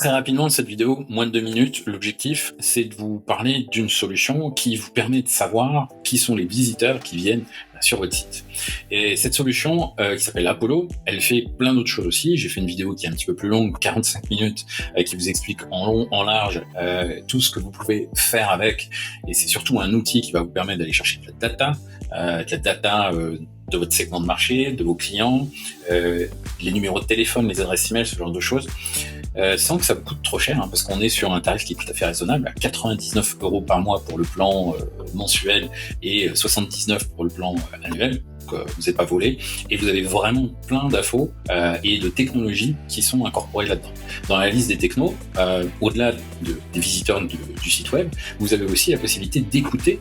Très rapidement, cette vidéo, moins de 2 minutes, l'objectif, c'est de vous parler d'une solution qui vous permet de savoir qui sont les visiteurs qui viennent sur votre site. Et cette solution, qui s'appelle Apollo, elle fait plein d'autres choses aussi. J'ai fait une vidéo qui est un petit peu plus longue, 45 minutes, qui vous explique en long, en large, tout ce que vous pouvez faire avec. Et c'est surtout un outil qui va vous permettre d'aller chercher de la data de votre segment de marché, de vos clients, les numéros de téléphone, les adresses email, ce genre de choses. Sans que ça vous coûte trop cher, hein, parce qu'on est sur un tarif qui est tout à fait raisonnable, à 99 € par mois pour le plan mensuel et 79 pour le plan annuel. Donc, vous n'êtes pas volé, et vous avez vraiment plein d'infos et de technologies qui sont incorporées là-dedans. Dans la liste des technos, au-delà des visiteurs du site web, vous avez aussi la possibilité d'écouter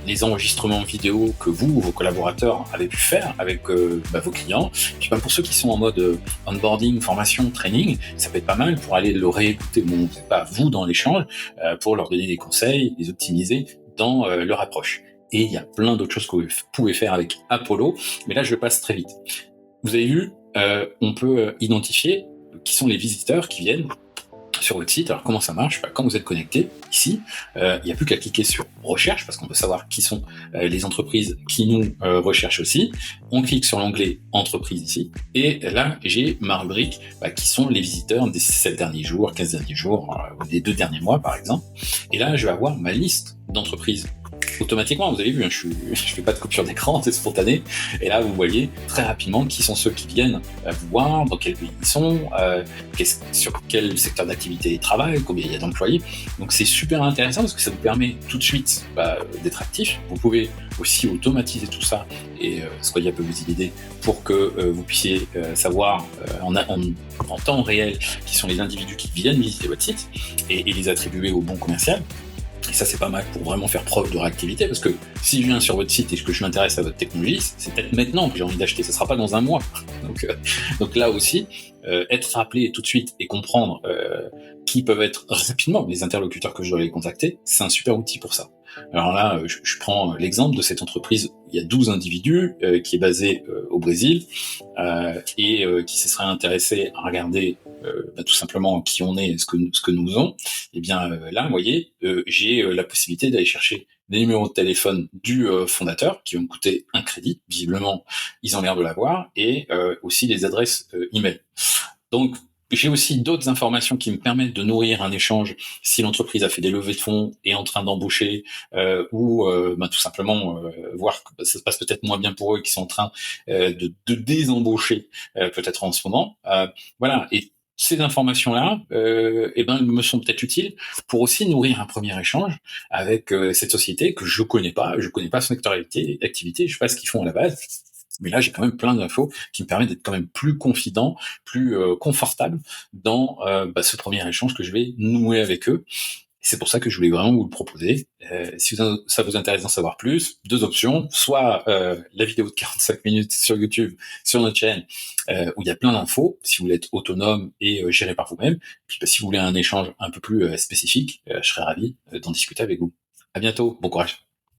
les enregistrements vidéo que vous ou vos collaborateurs avez pu faire avec vos clients. Puis, pour ceux qui sont en mode onboarding, formation, training, ça peut être pas mal pour aller le réécouter, bon, c'est pas vous dans l'échange, pour leur donner des conseils, les optimiser dans leur approche. Et il y a plein d'autres choses que vous pouvez faire avec Apollo, mais là je passe très vite. Vous avez vu, on peut identifier qui sont les visiteurs qui viennent sur votre site. Alors comment ça marche? Quand vous êtes connecté ici, il n'y a plus qu'à cliquer sur recherche, parce qu'on veut savoir qui sont les entreprises qui nous recherchent aussi. On clique sur l'onglet entreprise ici, et là j'ai ma rubrique qui sont les visiteurs des 7 derniers jours, 15 derniers jours, des 2 derniers mois par exemple. Et là je vais avoir ma liste d'entreprises. Automatiquement, vous avez vu, je fais pas de coupure d'écran, c'est spontané. Et là, vous voyez très rapidement qui sont ceux qui viennent vous voir, dans quel pays ils sont, sur quel secteur d'activité ils travaillent, combien il y a d'employés. Donc c'est super intéressant parce que ça vous permet tout de suite d'être actif. Vous pouvez aussi automatiser tout ça et Squadia peut vous y aider pour que vous puissiez savoir en temps réel qui sont les individus qui viennent visiter votre site et les attribuer au bon commercial. Et ça, c'est pas mal pour vraiment faire preuve de réactivité, parce que si je viens sur votre site et que je m'intéresse à votre technologie, c'est peut-être maintenant que j'ai envie d'acheter, ça sera pas dans un mois. Donc là aussi, être rappelé tout de suite et comprendre qui peuvent être rapidement les interlocuteurs que je dois aller contacter, c'est un super outil pour ça. Alors là, je prends l'exemple de cette entreprise, il y a 12 individus qui est basée au Brésil et qui se seraient intéressés à regarder tout simplement qui on est, ce que nous faisons. Et bien là, vous voyez, j'ai la possibilité d'aller chercher des numéros de téléphone du fondateur qui vont me coûter un crédit. Visiblement, ils ont l'air de l'avoir, et aussi les adresses email. Donc j'ai aussi d'autres informations qui me permettent de nourrir un échange si l'entreprise a fait des levées de fonds et est en train d'embaucher, ou tout simplement voir que ça se passe peut-être moins bien pour eux et qu'ils sont en train de désembaucher peut-être en ce moment. Voilà. Et ces informations-là, me sont peut-être utiles pour aussi nourrir un premier échange avec cette société que je connais pas son activité, je sais pas ce qu'ils font à la base. Mais là, j'ai quand même plein d'infos qui me permettent d'être quand même plus confident, plus confortable dans ce premier échange que je vais nouer avec eux. Et c'est pour ça que je voulais vraiment vous le proposer. Si ça vous intéresse d'en savoir plus, 2 options. Soit la vidéo de 45 minutes sur YouTube, sur notre chaîne, où il y a plein d'infos, si vous voulez être autonome et géré par vous-même. Puis si vous voulez un échange un peu plus spécifique, je serais ravi d'en discuter avec vous. À bientôt, bon courage.